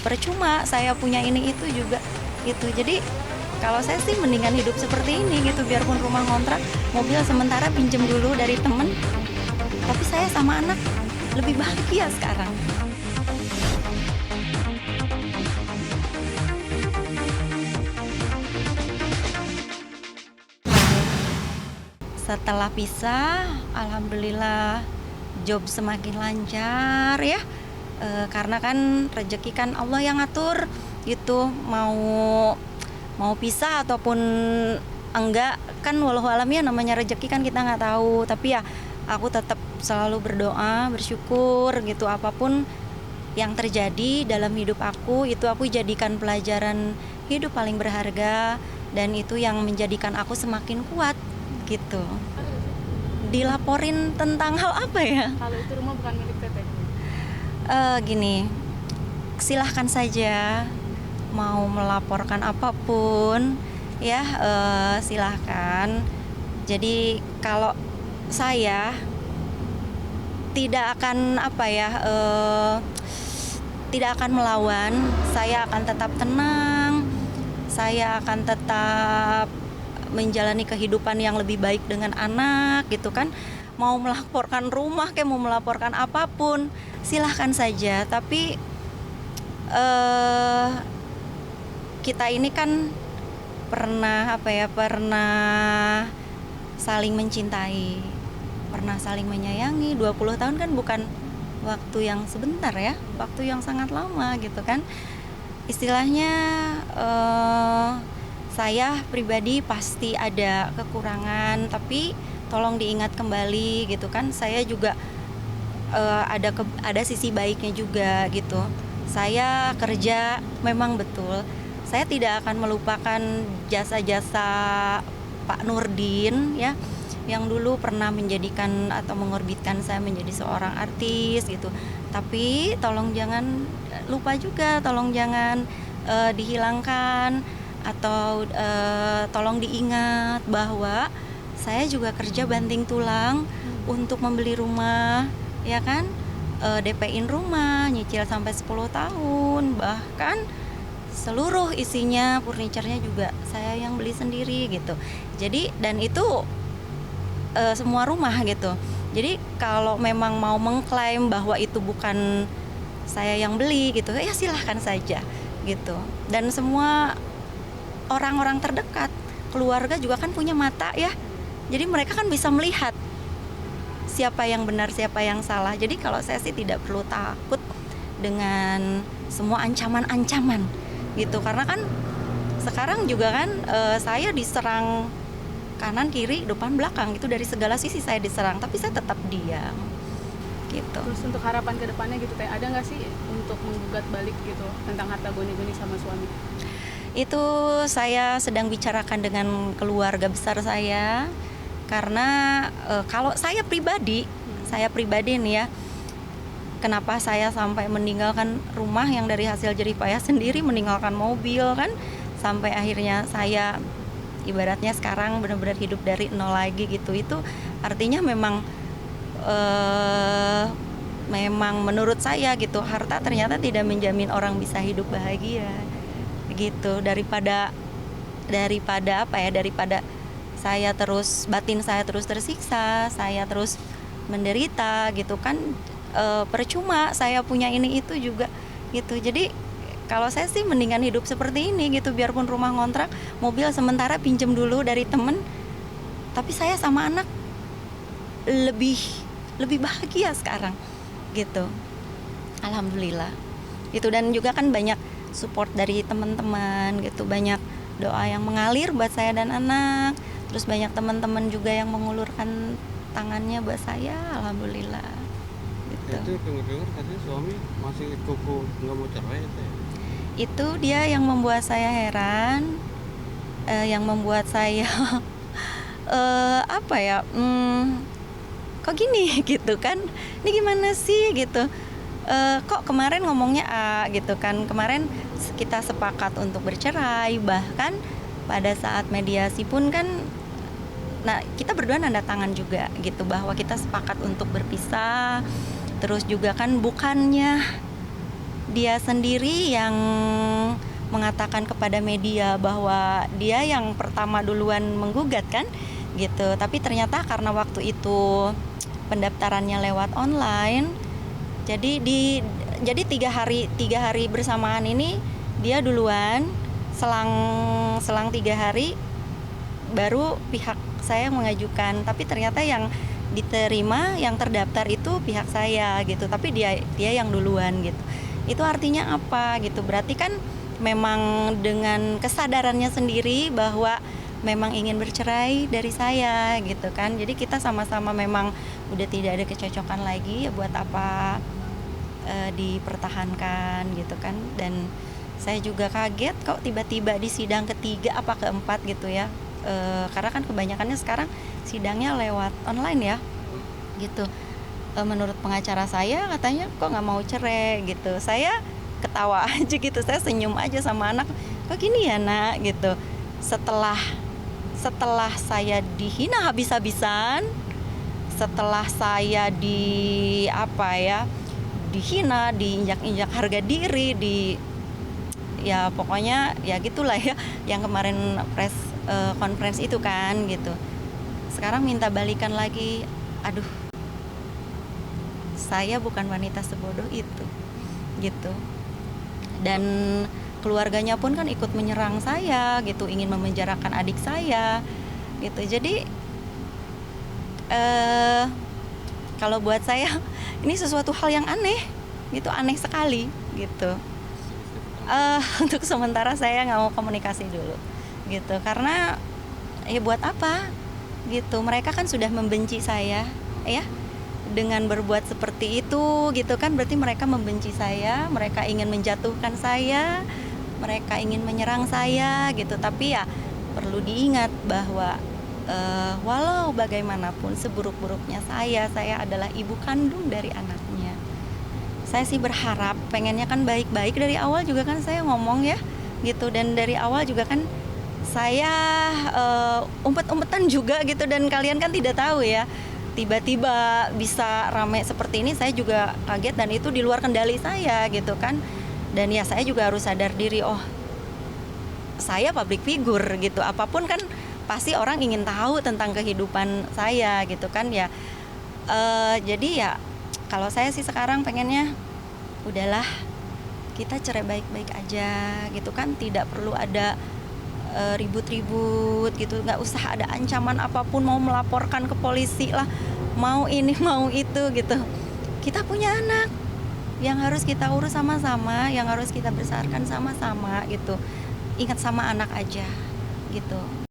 percuma saya punya ini itu juga gitu. Jadi kalau saya sih mendingan hidup seperti ini gitu, biarpun rumah ngontrak, mobil sementara pinjem dulu dari temen, tapi saya sama anak lebih bahagia sekarang. Setelah pisah, alhamdulillah job semakin lancar ya. Karena kan rezeki kan Allah yang ngatur gitu, mau pisah ataupun enggak kan walau alam ya, namanya rezeki kan kita nggak tahu. Tapi ya aku tetap selalu berdoa, bersyukur gitu, apapun yang terjadi dalam hidup aku itu aku jadikan pelajaran hidup paling berharga, dan itu yang menjadikan aku semakin kuat gitu. Dilaporin tentang hal apa ya? Kalau itu rumah bukan milik Teteh. Gini, silahkan saja mau melaporkan apapun ya, silahkan. Jadi kalau saya tidak akan tidak akan melawan, saya akan tetap tenang, saya akan tetap menjalani kehidupan yang lebih baik dengan anak gitu kan. Mau melaporkan rumah kayak mau melaporkan apapun silahkan saja, tapi kita ini kan pernah saling mencintai, pernah saling menyayangi. 20 tahun kan bukan waktu yang sebentar ya, waktu yang sangat lama gitu kan. Istilahnya saya pribadi pasti ada kekurangan, tapi tolong diingat kembali gitu kan. Saya juga ada sisi baiknya juga gitu. Saya kerja memang betul, saya tidak akan melupakan jasa-jasa Pak Nurdin ya, yang dulu pernah menjadikan atau mengorbitkan saya menjadi seorang artis gitu. Tapi tolong jangan lupa juga, tolong jangan dihilangkan, atau tolong diingat bahwa saya juga kerja banting tulang untuk membeli rumah ya kan, DP-in rumah, nyicil sampai 10 tahun, bahkan seluruh isinya, furniturnya juga saya yang beli sendiri gitu. Jadi dan itu semua rumah gitu. Jadi kalau memang mau mengklaim bahwa itu bukan saya yang beli gitu, ya silahkan saja gitu. Dan semua orang-orang terdekat, keluarga juga kan punya mata ya. Jadi mereka kan bisa melihat siapa yang benar, siapa yang salah. Jadi kalau saya sih tidak perlu takut dengan semua ancaman-ancaman gitu. Karena kan sekarang juga kan saya diserang kanan, kiri, depan, belakang gitu, dari segala sisi saya diserang, tapi saya tetap diam gitu. Terus untuk harapan ke depannya gitu Teh, ada nggak sih untuk menggugat balik gitu tentang harta goni-goni sama suami? Itu saya sedang bicarakan dengan keluarga besar saya. Karena kalau saya pribadi nih ya, kenapa saya sampai meninggalkan rumah yang dari hasil jerih payah sendiri, meninggalkan mobil kan, sampai akhirnya saya ibaratnya sekarang benar-benar hidup dari nol lagi gitu. Itu artinya memang menurut saya gitu, harta ternyata tidak menjamin orang bisa hidup bahagia gitu. Daripada batin saya terus tersiksa, saya terus menderita gitu kan, percuma saya punya ini itu juga gitu. Jadi kalau saya sih mendingan hidup seperti ini gitu, biarpun rumah ngontrak, mobil sementara pinjem dulu dari temen, tapi saya sama anak lebih bahagia sekarang gitu, alhamdulillah itu. Dan juga kan banyak support dari teman-teman gitu, banyak doa yang mengalir buat saya dan anak. Terus banyak teman-teman juga yang mengulurkan tangannya buat saya, alhamdulillah gitu. Itu dengar-dengar katanya suami masih kuku nggak mau cerai ya? Itu dia yang membuat saya heran, yang membuat saya kok gini gitu kan, ini gimana sih gitu. Kok kemarin ngomongnya A gitu kan, kemarin kita sepakat untuk bercerai, bahkan pada saat mediasi pun kan, nah kita berdua nanda tangan juga gitu bahwa kita sepakat untuk berpisah. Terus juga kan bukannya dia sendiri yang mengatakan kepada media bahwa dia yang pertama duluan menggugat kan gitu. Tapi ternyata karena waktu itu pendaftarannya lewat online, jadi 3 hari bersamaan ini dia duluan, selang 3 hari baru pihak saya mengajukan. Tapi ternyata yang diterima, yang terdaftar itu pihak saya gitu, tapi dia yang duluan gitu. Itu artinya apa gitu? Berarti kan memang dengan kesadarannya sendiri bahwa memang ingin bercerai dari saya gitu kan. Jadi kita sama-sama memang udah tidak ada kecocokan lagi, ya buat apa dipertahankan gitu kan. Dan saya juga kaget kok tiba-tiba di sidang ketiga apa keempat gitu ya. Karena kan kebanyakannya sekarang sidangnya lewat online ya gitu. Menurut pengacara saya katanya kok nggak mau cerai gitu. Saya ketawa aja gitu, saya senyum aja sama anak, kok gini ya nak gitu. Setelah saya dihina habis-habisan, setelah saya dihina, diinjak-injak harga diri, ya pokoknya ya gitulah ya, yang kemarin press conference itu kan gitu. Sekarang minta balikan lagi, aduh, saya bukan wanita sebodoh itu gitu. Dan keluarganya pun kan ikut menyerang saya gitu, ingin memenjarakan adik saya gitu. Jadi kalau buat saya ini sesuatu hal yang aneh gitu, aneh sekali gitu. Untuk sementara saya nggak mau komunikasi dulu gitu, karena ya buat apa gitu. Mereka kan sudah membenci saya ya dengan berbuat seperti itu gitu kan. Berarti mereka membenci saya, mereka ingin menjatuhkan saya, mereka ingin menyerang saya gitu. Tapi ya perlu diingat bahwa walau bagaimanapun seburuk-buruknya saya adalah ibu kandung dari anaknya. Saya sih berharap, pengennya kan baik-baik. Dari awal juga kan saya ngomong ya gitu, dan dari awal juga kan saya umpet-umpetan juga gitu. Dan kalian kan tidak tahu ya, tiba-tiba bisa rame seperti ini, saya juga kaget dan itu di luar kendali saya gitu kan. Dan ya saya juga harus sadar diri, oh saya public figure gitu, apapun kan pasti orang ingin tahu tentang kehidupan saya gitu kan ya. Jadi ya kalau saya sih sekarang pengennya udahlah, kita cerai baik-baik aja gitu kan. Tidak perlu ada ribut-ribut gitu, nggak usah ada ancaman apapun, mau melaporkan ke polisi lah, mau ini mau itu gitu. Kita punya anak yang harus kita urus sama-sama, yang harus kita besarkan sama-sama gitu. Ingat sama anak aja gitu.